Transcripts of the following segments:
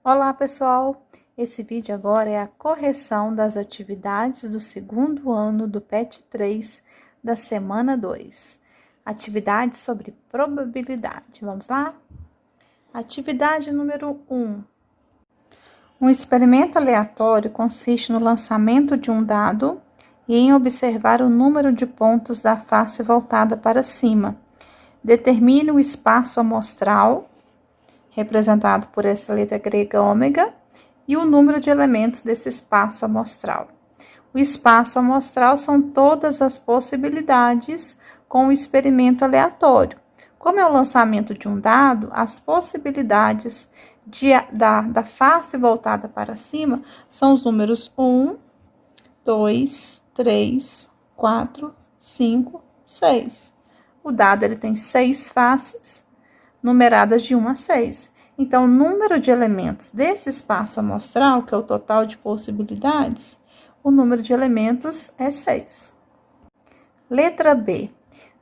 Olá, pessoal! Esse vídeo agora é a correção das atividades do segundo ano do PET 3 da semana 2. Atividade sobre probabilidade. Vamos lá? Atividade número 1. Um experimento aleatório consiste no lançamento de um dado e em observar o número de pontos da face voltada para cima. Determine o espaço amostral, representado por essa letra grega ômega, e o número de elementos desse espaço amostral. O espaço amostral são todas as possibilidades com o experimento aleatório. Como é o lançamento de um dado, as possibilidades da face voltada para cima são os números 1, 2, 3, 4, 5, 6. O dado ele tem 6 faces, numeradas de 1 a 6. Então, o número de elementos desse espaço amostral, que é o total de possibilidades, o número de elementos é 6. Letra B.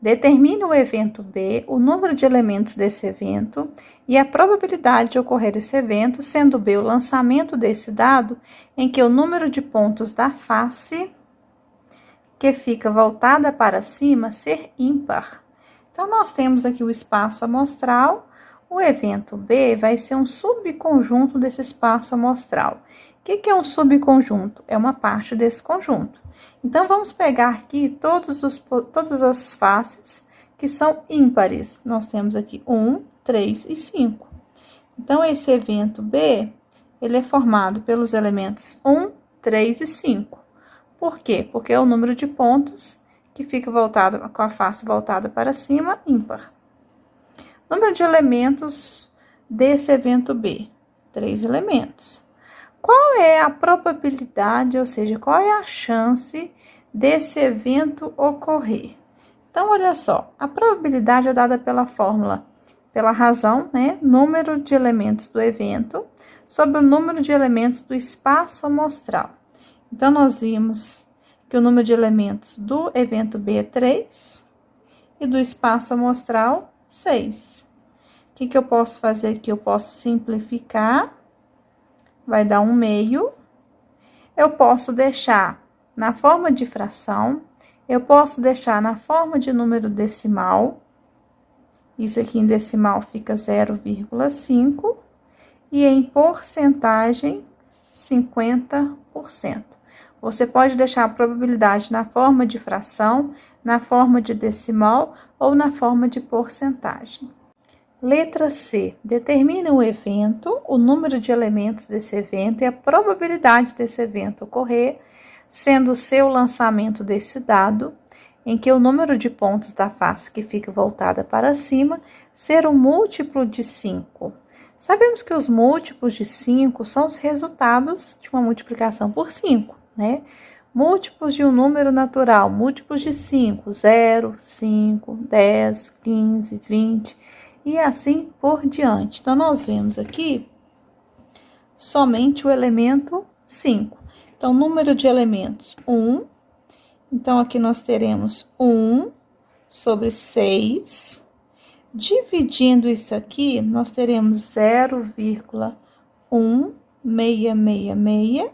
Determine o evento B, o número de elementos desse evento e a probabilidade de ocorrer esse evento, sendo B o lançamento desse dado, em que o número de pontos da face que fica voltada para cima ser ímpar. Então, nós temos aqui o espaço amostral. O evento B vai ser um subconjunto desse espaço amostral. O que é um subconjunto? É uma parte desse conjunto. Então, vamos pegar aqui todas as faces que são ímpares. Nós temos aqui 1, 3 e 5. Então, esse evento B, ele é formado pelos elementos 1, 3 e 5. Por quê? Porque é o número de pontos que fica voltado com a face voltada para cima, ímpar. Número de elementos desse evento B? 3 elementos. Qual é a probabilidade, ou seja, qual é a chance desse evento ocorrer? Então, olha só, a probabilidade é dada pela fórmula, pela razão, né? Número de elementos do evento sobre o número de elementos do espaço amostral. Então, nós vimos que o número de elementos do evento B é 3 e do espaço amostral 6. O que eu posso fazer aqui? Eu posso simplificar, vai dar 1/2. Eu posso deixar na forma de fração, eu posso deixar na forma de número decimal. Isso aqui em decimal fica 0,5 e em porcentagem 50%. Você pode deixar a probabilidade na forma de fração, na forma de decimal ou na forma de porcentagem. Letra C. Determine o evento, o número de elementos desse evento e a probabilidade desse evento ocorrer, sendo C o lançamento desse dado, em que o número de pontos da face que fica voltada para cima ser um múltiplo de 5. Sabemos que os múltiplos de 5 são os resultados de uma multiplicação por 5, né? Múltiplos de um número natural, múltiplos de 5, 0, 5, 10, 15, 20 e assim por diante. Então, nós vemos aqui somente o elemento 5. Então, número de elementos 1. Então, aqui nós teremos 1 sobre 6. Dividindo isso aqui, nós teremos 0,1666.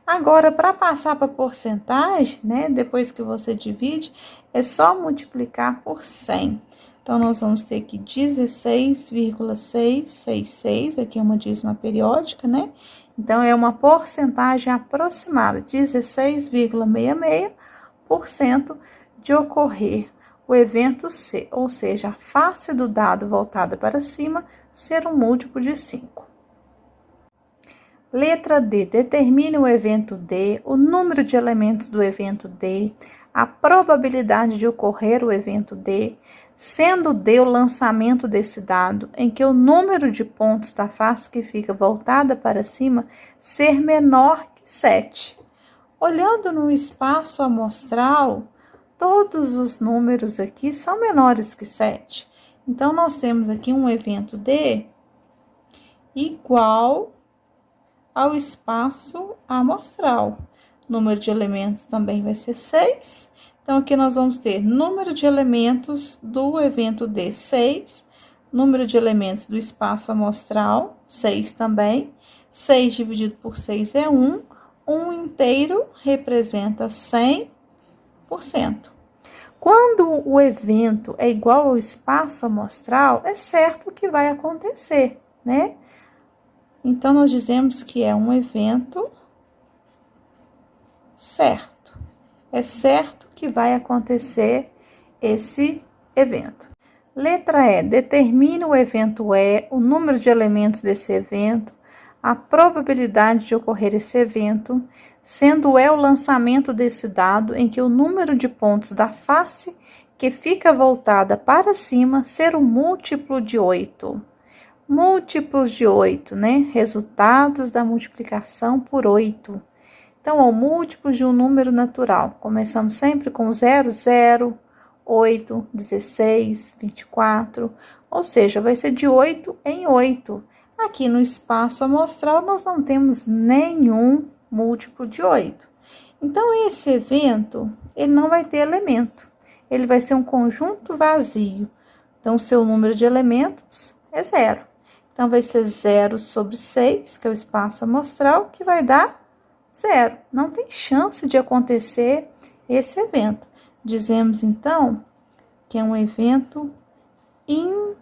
Agora, para passar para porcentagem, né, depois que você divide, é só multiplicar por 100. Então, nós vamos ter aqui 16,666, aqui é uma dízima periódica, né? Então, é uma porcentagem aproximada, 16,66% de ocorrer o evento C, ou seja, a face do dado voltada para cima ser um múltiplo de 5. Letra D. Determine o evento D, o número de elementos do evento D, a probabilidade de ocorrer o evento D, sendo D o lançamento desse dado, em que o número de pontos da face que fica voltada para cima ser menor que 7. Olhando no espaço amostral, todos os números aqui são menores que 7. Então, nós temos aqui um evento D igual ao espaço amostral. O número de elementos também vai ser 6. Então, aqui nós vamos ter número de elementos do evento D, 6, Número de elementos do espaço amostral, 6 também. 6 dividido por 6 é 1. 1 inteiro representa 100%. Quando o evento é igual ao espaço amostral, é certo que vai acontecer, né? Então, nós dizemos que é um evento certo. É certo que vai acontecer esse evento. Letra E. Determine o evento E, o número de elementos desse evento, a probabilidade de ocorrer esse evento, sendo E o lançamento desse dado em que o número de pontos da face que fica voltada para cima ser um múltiplo de 8. Múltiplos de 8, né? Resultados da multiplicação por 8. Então, ó, múltiplos de um número natural. Começamos sempre com 0, 0, 8, 16, 24, ou seja, vai ser de 8 em 8. Aqui no espaço amostral, nós não temos nenhum múltiplo de 8. Então, esse evento, ele não vai ter elemento. Ele vai ser um conjunto vazio. Então, o seu número de elementos é 0. Então, vai ser 0 sobre 6, que é o espaço amostral, que vai dar 0. Não tem chance de acontecer esse evento. Dizemos, então, que é um evento impossível.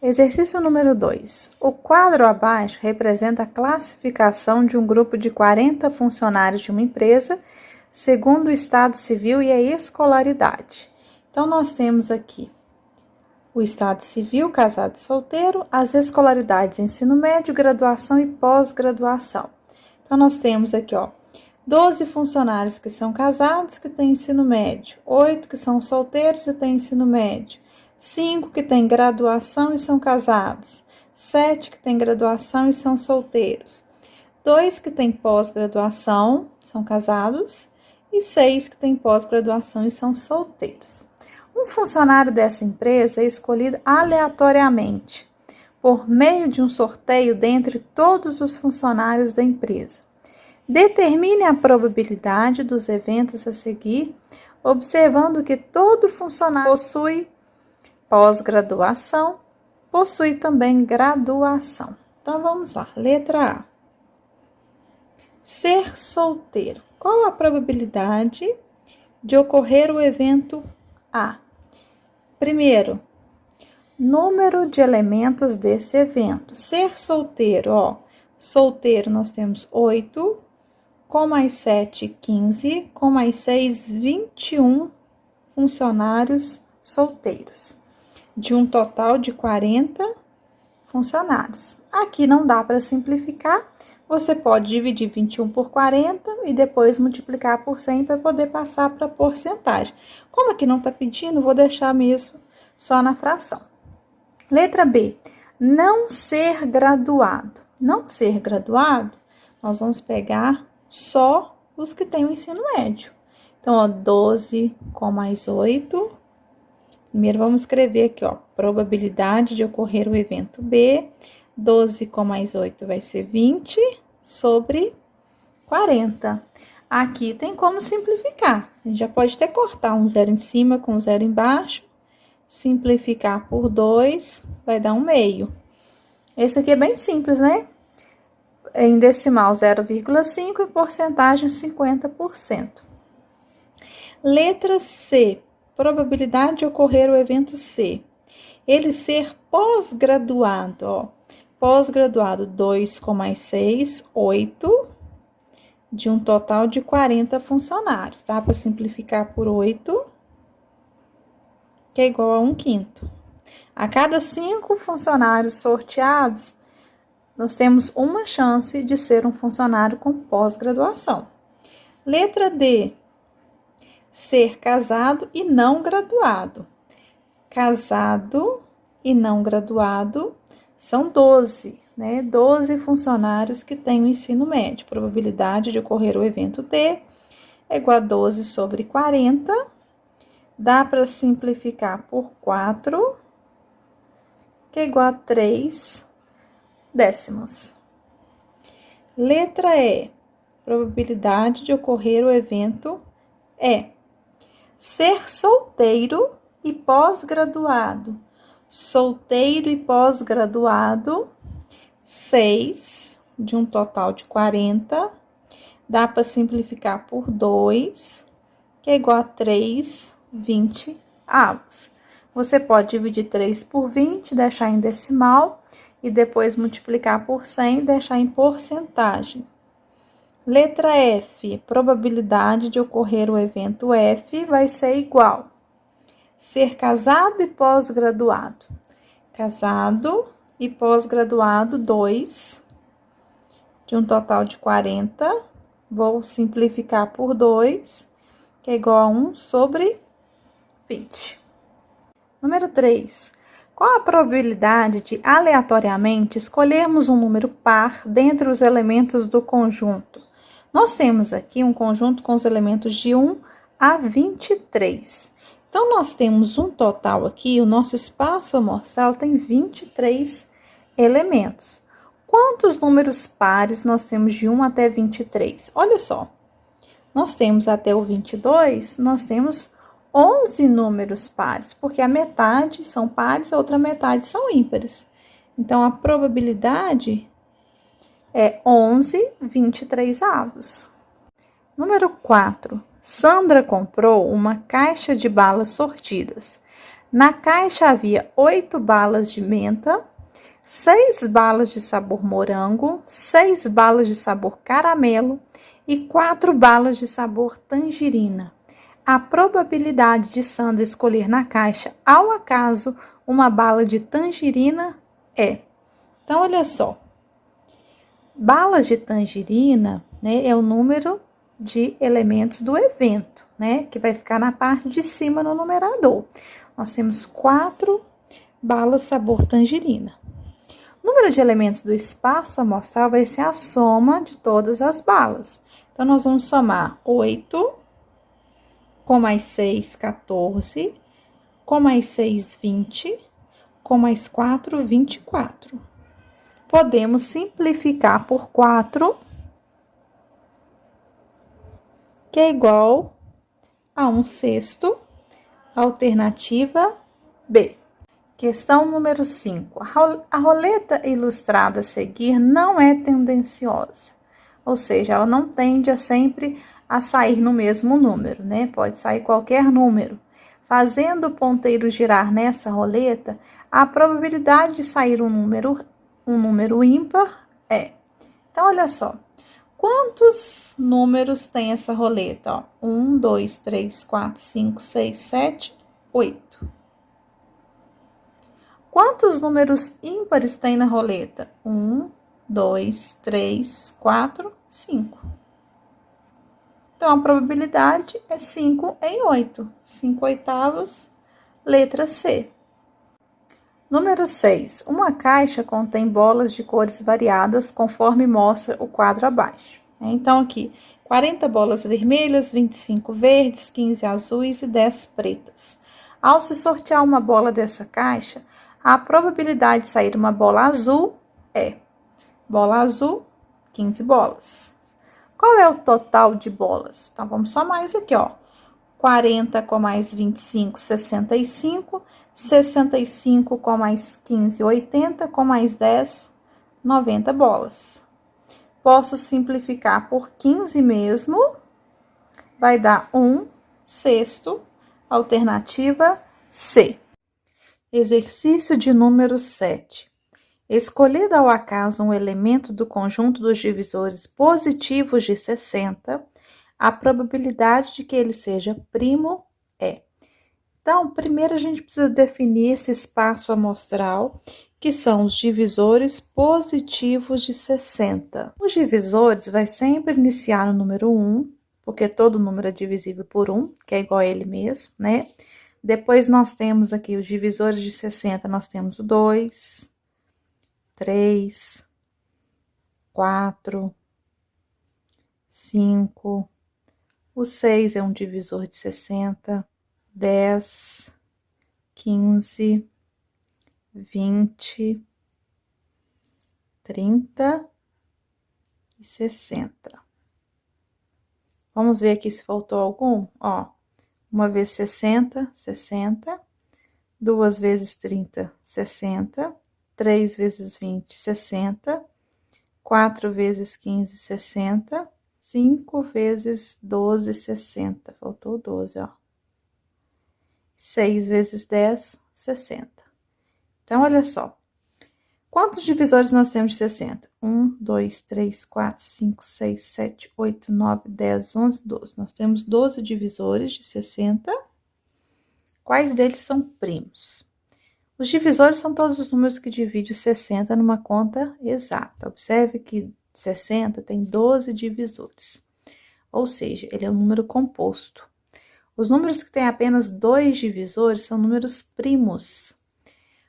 Exercício número 2. O quadro abaixo representa a classificação de um grupo de 40 funcionários de uma empresa, segundo o estado civil e a escolaridade. Então, nós temos aqui o estado civil, casado e solteiro, as escolaridades, ensino médio, graduação e pós-graduação. Então, nós temos aqui, ó, 12 funcionários que são casados, que têm ensino médio. 8 que são solteiros e têm ensino médio. 5 que têm graduação e são casados. 7 que têm graduação e são solteiros. 2 que têm pós-graduação, são casados. E 6 que têm pós-graduação e são solteiros. Um funcionário dessa empresa é escolhido aleatoriamente, por meio de um sorteio dentre todos os funcionários da empresa. Determine a probabilidade dos eventos a seguir, observando que todo funcionário possui pós-graduação, possui também graduação. Então, vamos lá. Letra A. Ser solteiro. Qual a probabilidade de ocorrer o evento A? Primeiro, número de elementos desse evento. Ser solteiro, ó. Solteiro nós temos 8, com mais 7, 15, com mais 6, 21 funcionários solteiros, de um total de 40 funcionários. Aqui não dá para simplificar, você pode dividir 21 por 40 e depois multiplicar por 100 para poder passar para a porcentagem. Como aqui não está pedindo, vou deixar mesmo só na fração. Letra B, não ser graduado. Não ser graduado, nós vamos pegar só os que têm o ensino médio. Então, ó, 12 com mais 8. Primeiro, vamos escrever aqui, ó, probabilidade de ocorrer o evento B. 12 com mais 8 vai ser 20 sobre 40. Aqui tem como simplificar. A gente já pode até cortar um zero em cima com um zero embaixo. Simplificar por 2 vai dar 1/2. Esse aqui é bem simples, né? Em decimal 0,5 e porcentagem 50%. Letra C. Probabilidade de ocorrer o evento C. Ele ser pós-graduado, ó. Pós-graduado 2 com mais 6, 8, de um total de 40 funcionários. Dá para simplificar por 8, que é igual a 1/5. A cada 5 funcionários sorteados, nós temos uma chance de ser um funcionário com pós-graduação. Letra D. Ser casado e não graduado. Casado e não graduado são 12, né? 12 funcionários que têm o ensino médio. Probabilidade de ocorrer o evento D é igual a 12 sobre 40. Dá para simplificar por 4, que é igual a 3 décimos. Letra E. Probabilidade de ocorrer o evento E. Ser solteiro e pós-graduado. Solteiro e pós-graduado, 6, de um total de 40. Dá para simplificar por 2, que é igual a 3, 20 avos. Você pode dividir 3 por 20, deixar em decimal, e depois multiplicar por 100 e deixar em porcentagem. Letra F, probabilidade de ocorrer o evento F vai ser igual. Ser casado e pós-graduado. Casado e pós-graduado, 2, de um total de 40. Vou simplificar por 2, que é igual a 1 sobre 20. Número 3. Qual a probabilidade de aleatoriamente escolhermos um número par dentre os elementos do conjunto? Nós temos aqui um conjunto com os elementos de 1 a 23. Então, nós temos um total aqui, o nosso espaço amostral tem 23 elementos. Quantos números pares nós temos de 1 até 23? Olha só, nós temos até o 22, nós temos 11 números pares, porque a metade são pares, a outra metade são ímpares. Então, a probabilidade é 11 23 avos. Número 4. Sandra comprou uma caixa de balas sortidas. Na caixa havia 8 balas de menta, 6 balas de sabor morango, 6 balas de sabor caramelo e 4 balas de sabor tangerina. A probabilidade de Sandra escolher na caixa, ao acaso, uma bala de tangerina é. Então, olha só. Balas de tangerina, né, é o número de elementos do evento, né, que vai ficar na parte de cima no numerador. Nós temos 4 balas sabor tangerina. O número de elementos do espaço amostral vai ser a soma de todas as balas. Então, nós vamos somar 8, com mais 6, 14, com mais 6, 20, com mais 4, 24. Podemos simplificar por 4, que é igual a 1/6, alternativa B. Questão número 5. A roleta ilustrada a seguir não é tendenciosa, ou seja, ela não tende a sempre a sair no mesmo número, né? Pode sair qualquer número. Fazendo o ponteiro girar nessa roleta, a probabilidade de sair um número ímpar é. Então, olha só. Quantos números tem essa roleta? Ó, 1, 2, 3, 4, 5, 6, 7, 8. Quantos números ímpares tem na roleta? 1, 2, 3, 4, 5. Então, a probabilidade é 5 em 8. 5 oitavos, letra C. Número 6. Uma caixa contém bolas de cores variadas, conforme mostra o quadro abaixo. Então, aqui, 40 bolas vermelhas, 25 verdes, 15 azuis e 10 pretas. Ao se sortear uma bola dessa caixa, a probabilidade de sair uma bola azul é: bola azul, 15 bolas. Qual é o total de bolas? Então, vamos somar isso aqui, ó. 40 com mais 25, 65. 65 com mais 15, 80. Com mais 10, 90 bolas. Posso simplificar por 15 mesmo. Vai dar 1/6, alternativa C. Exercício de número 7. Escolhido ao acaso um elemento do conjunto dos divisores positivos de 60, a probabilidade de que ele seja primo é. Então, primeiro a gente precisa definir esse espaço amostral, que são os divisores positivos de 60. Os divisores vai sempre iniciar no número 1, porque todo número é divisível por 1, que é igual a ele mesmo, né? Depois nós temos aqui os divisores de 60, nós temos o 2, 3, 4, 5, o 6 é um divisor de 60, 10, 15, 20, 30 e 60. Vamos ver aqui se faltou algum, ó. Uma vez 60, 60. 2 vezes 30, 60. 3 vezes 20, 60. 4 vezes 15, 60. 5 vezes 12, 60. Faltou 12, ó. 6 vezes 10, 60. Então, olha só. Quantos divisores nós temos de 60? 1, 2, 3, 4, 5, 6, 7, 8, 9, 10, 11, 12. Nós temos 12 divisores de 60. Quais deles são primos? Os divisores são todos os números que dividem o 60 numa conta exata. Observe que 60 tem 12 divisores, ou seja, ele é um número composto. Os números que têm apenas 2 divisores são números primos.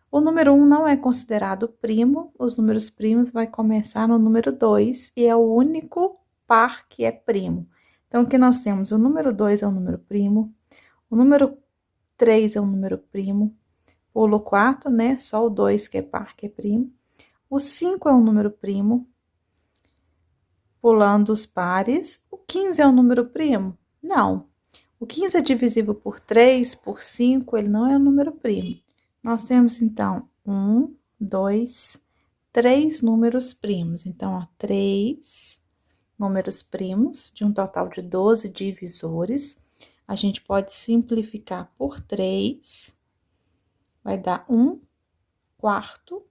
O número 1 não é considerado primo, os números primos vai começar no número 2 e é o único par que é primo. Então, aqui nós temos o número 2 é um número primo, o número 3 é um número primo, pulo 4, né? Só o 2 que é par, que é primo. O 5 é um número primo, pulando os pares. O 15 é um número primo? Não. O 15 é divisível por 3, por 5, ele não é um número primo. Nós temos, então, 1, 2, 3 números primos. Então, ó, 3 números primos, de um total de 12 divisores. A gente pode simplificar por 3, vai dar 1 quarto,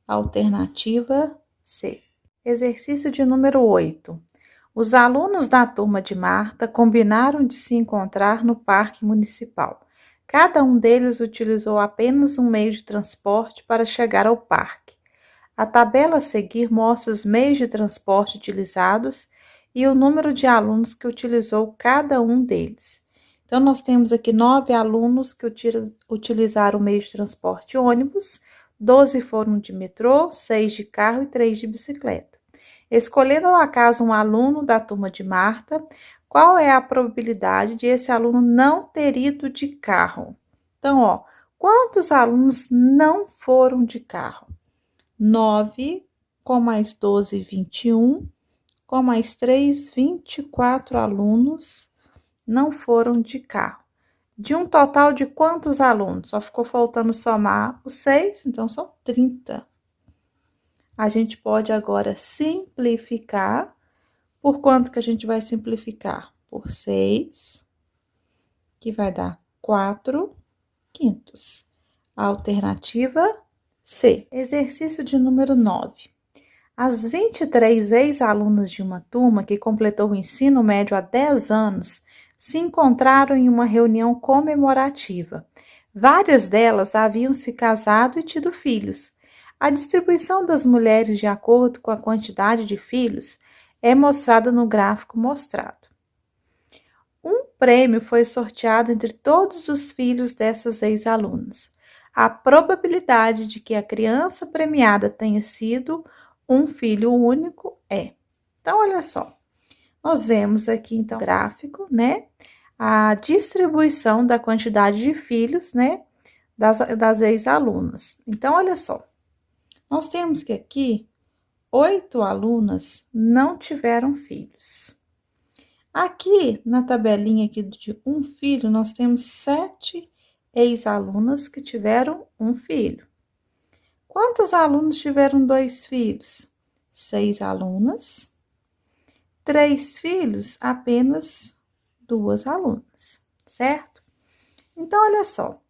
alternativa C. Exercício de número 8. Os alunos da turma de Marta combinaram de se encontrar no parque municipal. Cada um deles utilizou apenas um meio de transporte para chegar ao parque. A tabela a seguir mostra os meios de transporte utilizados e o número de alunos que utilizou cada um deles. Então, nós temos aqui 9 alunos que utilizaram o meio de transporte ônibus, 12 foram de metrô, 6 de carro e 3 de bicicleta. Escolhendo ao acaso um aluno da turma de Marta, qual é a probabilidade de esse aluno não ter ido de carro? Então, ó, quantos alunos não foram de carro? 9, com mais 12, 21, com mais 3, 24 alunos não foram de carro. De um total de quantos alunos? Só ficou faltando somar os 6, então são 30. A gente pode agora simplificar. Por quanto que a gente vai simplificar? Por 6, que vai dar 4 quintos. A alternativa C. Exercício de número 9. As 23 ex-alunas de uma turma que completou o ensino médio há 10 anos se encontraram em uma reunião comemorativa. Várias delas haviam se casado e tido filhos. A distribuição das mulheres de acordo com a quantidade de filhos é mostrada no gráfico mostrado. Um prêmio foi sorteado entre todos os filhos dessas ex-alunas. A probabilidade de que a criança premiada tenha sido um filho único é. Então, olha só. Nós vemos aqui, então, no gráfico, né? A distribuição da quantidade de filhos, né? Das ex-alunas. Então, olha só. Nós temos que aqui 8 alunas não tiveram filhos. Aqui, na tabelinha aqui de um filho, nós temos 7 ex-alunas que tiveram um filho. Quantos alunos tiveram 2 filhos? 6 alunas. 3 filhos, apenas 2 alunas, certo? Então, olha só.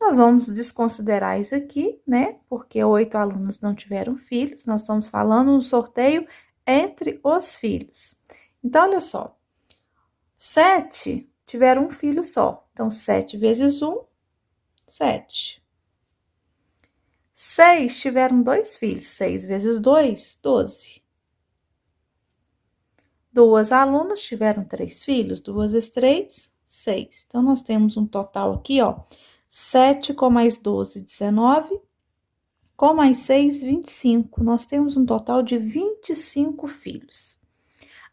Nós vamos desconsiderar isso aqui, né? Porque 8 alunos não tiveram filhos. Nós estamos falando um sorteio entre os filhos. Então, olha só. 7 tiveram um filho só. Então, 7 vezes 1, 7. 6 tiveram 2 filhos. 6 vezes 2, 12. 2 alunas tiveram 3 filhos. 2 vezes 3, 6. Então, nós temos um total aqui, ó. 7 com mais 12, 19. Com mais 6, 25. Nós temos um total de 25 filhos.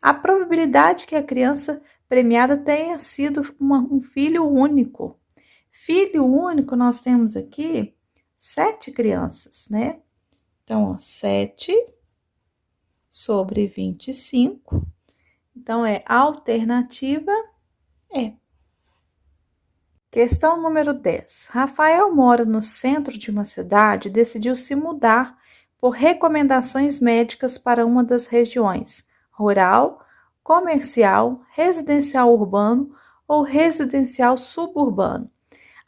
A probabilidade que a criança premiada tenha sido um filho único. Filho único, nós temos aqui 7 crianças, né? Então, ó, 7 sobre 25. Então, é a alternativa E. Questão número 10. Rafael mora no centro de uma cidade e decidiu se mudar por recomendações médicas para uma das regiões rural, comercial, residencial urbano ou residencial suburbano.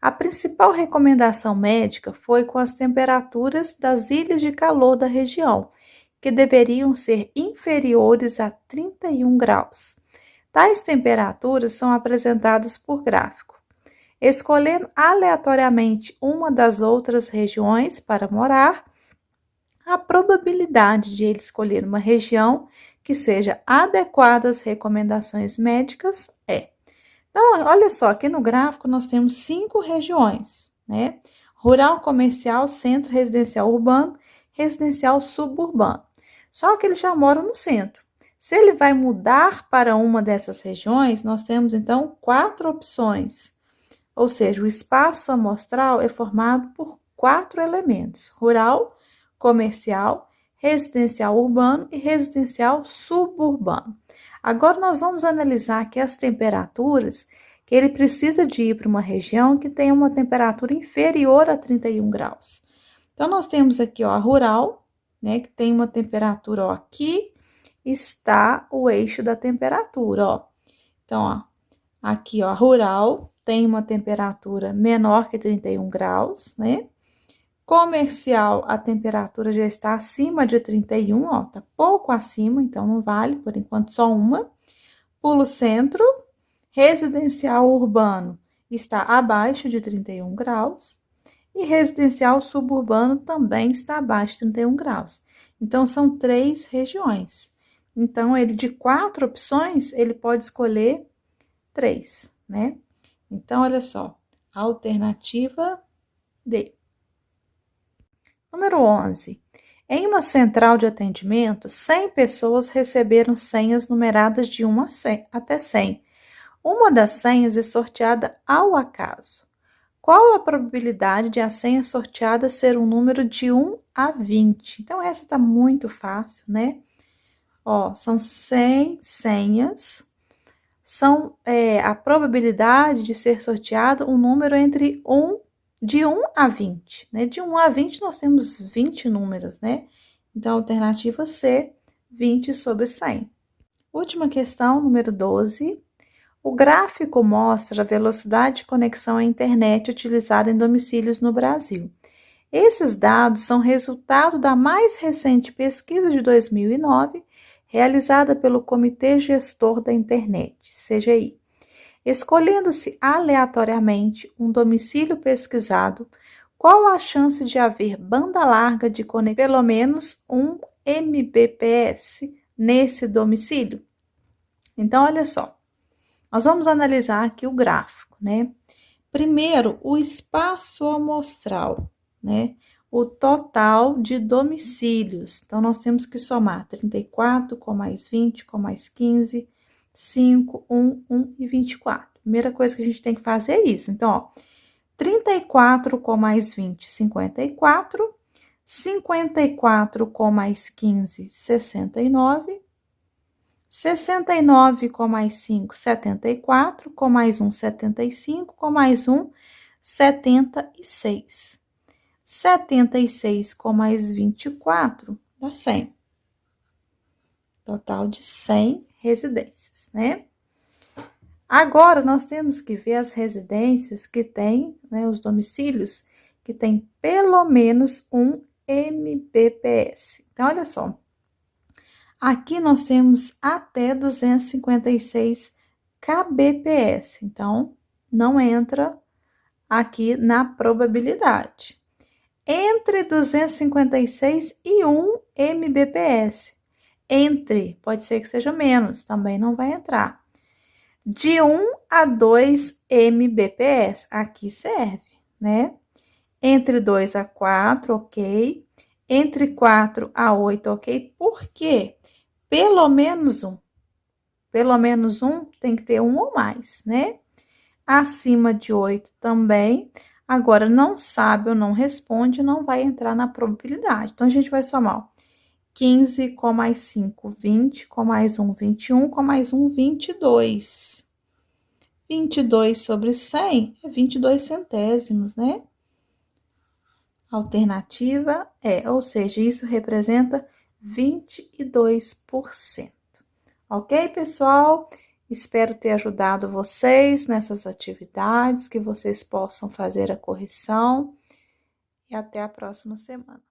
A principal recomendação médica foi com as temperaturas das ilhas de calor da região, que deveriam ser inferiores a 31 graus. Tais temperaturas são apresentadas por gráfico. Escolhendo aleatoriamente uma das outras regiões para morar, a probabilidade de ele escolher uma região que seja adequada às recomendações médicas é. Então, olha só, aqui no gráfico nós temos 5 regiões, né? Rural, comercial, centro, residencial urbano, residencial suburbano. Só que ele já mora no centro. Se ele vai mudar para uma dessas regiões, nós temos então 4 opções. Ou seja, o espaço amostral é formado por 4 elementos: rural, comercial, residencial urbano e residencial suburbano. Agora nós vamos analisar aqui as temperaturas que ele precisa de ir para uma região que tenha uma temperatura inferior a 31 graus. Então nós temos aqui, ó, a rural, né, que tem uma temperatura, ó, aqui está o eixo da temperatura, ó. Então, ó, aqui, ó, a rural tem uma temperatura menor que 31 graus, né? Comercial, a temperatura já está acima de 31, ó, tá pouco acima, então não vale, por enquanto só uma. Pulo centro, residencial urbano está abaixo de 31 graus e residencial suburbano também está abaixo de 31 graus. Então, são 3 regiões. Então, ele de 4 opções, ele pode escolher 3, né? Então, olha só, alternativa D. Número 11. Em uma central de atendimento, 100 pessoas receberam senhas numeradas de 1 até 100. Uma das senhas é sorteada ao acaso. Qual a probabilidade de a senha sorteada ser um número de 1 a 20? Então, essa está muito fácil, né? Ó, são 100 senhas. A probabilidade de ser sorteado um número de 1 a 20, né? De 1 a 20 nós temos 20 números, né? Então, alternativa C, 20 sobre 100. Última questão, número 12. O gráfico mostra a velocidade de conexão à internet utilizada em domicílios no Brasil. Esses dados são resultado da mais recente pesquisa de 2009, realizada pelo Comitê Gestor da Internet, CGI. Escolhendo-se aleatoriamente um domicílio pesquisado, qual a chance de haver banda larga de conexão, pelo menos 1 Mbps, nesse domicílio? Então, olha só, nós vamos analisar aqui o gráfico, né? Primeiro, o espaço amostral, né? O total de domicílios. Então, nós temos que somar 34 com mais 20, com mais 15, 5, 1, 1 e 24. Primeira coisa que a gente tem que fazer é isso. Então, ó, 34 com mais 20, 54. 54 com mais 15, 69. 69 com mais 5, 74. Com mais 1, 75. Com mais 1, 76. 76 com mais 24 dá 100. Total de 100 residências, né? Agora, nós temos que ver as residências que têm, né, os domicílios que têm pelo menos 1 Mbps. Então, olha só. Aqui nós temos até 256 kbps. Então, não entra aqui na probabilidade. Entre 256 e 1 Mbps. Entre, pode ser que seja menos, também não vai entrar. De 1 a 2 Mbps, aqui serve, né? Entre 2 a 4, ok. Entre 4 a 8, ok. Por quê? Pelo menos um. Pelo menos um tem que ter um ou mais, né? Acima de 8 também. Agora, não sabe ou não responde, não vai entrar na probabilidade. Então, a gente vai somar, ó, 15 com mais 5, 20, com mais 1, 21, com mais 1, 22. 22 sobre 100 é 22 centésimos, né? Alternativa é, ou seja, isso representa 22%. Ok, pessoal? Espero ter ajudado vocês nessas atividades, que vocês possam fazer a correção e até a próxima semana.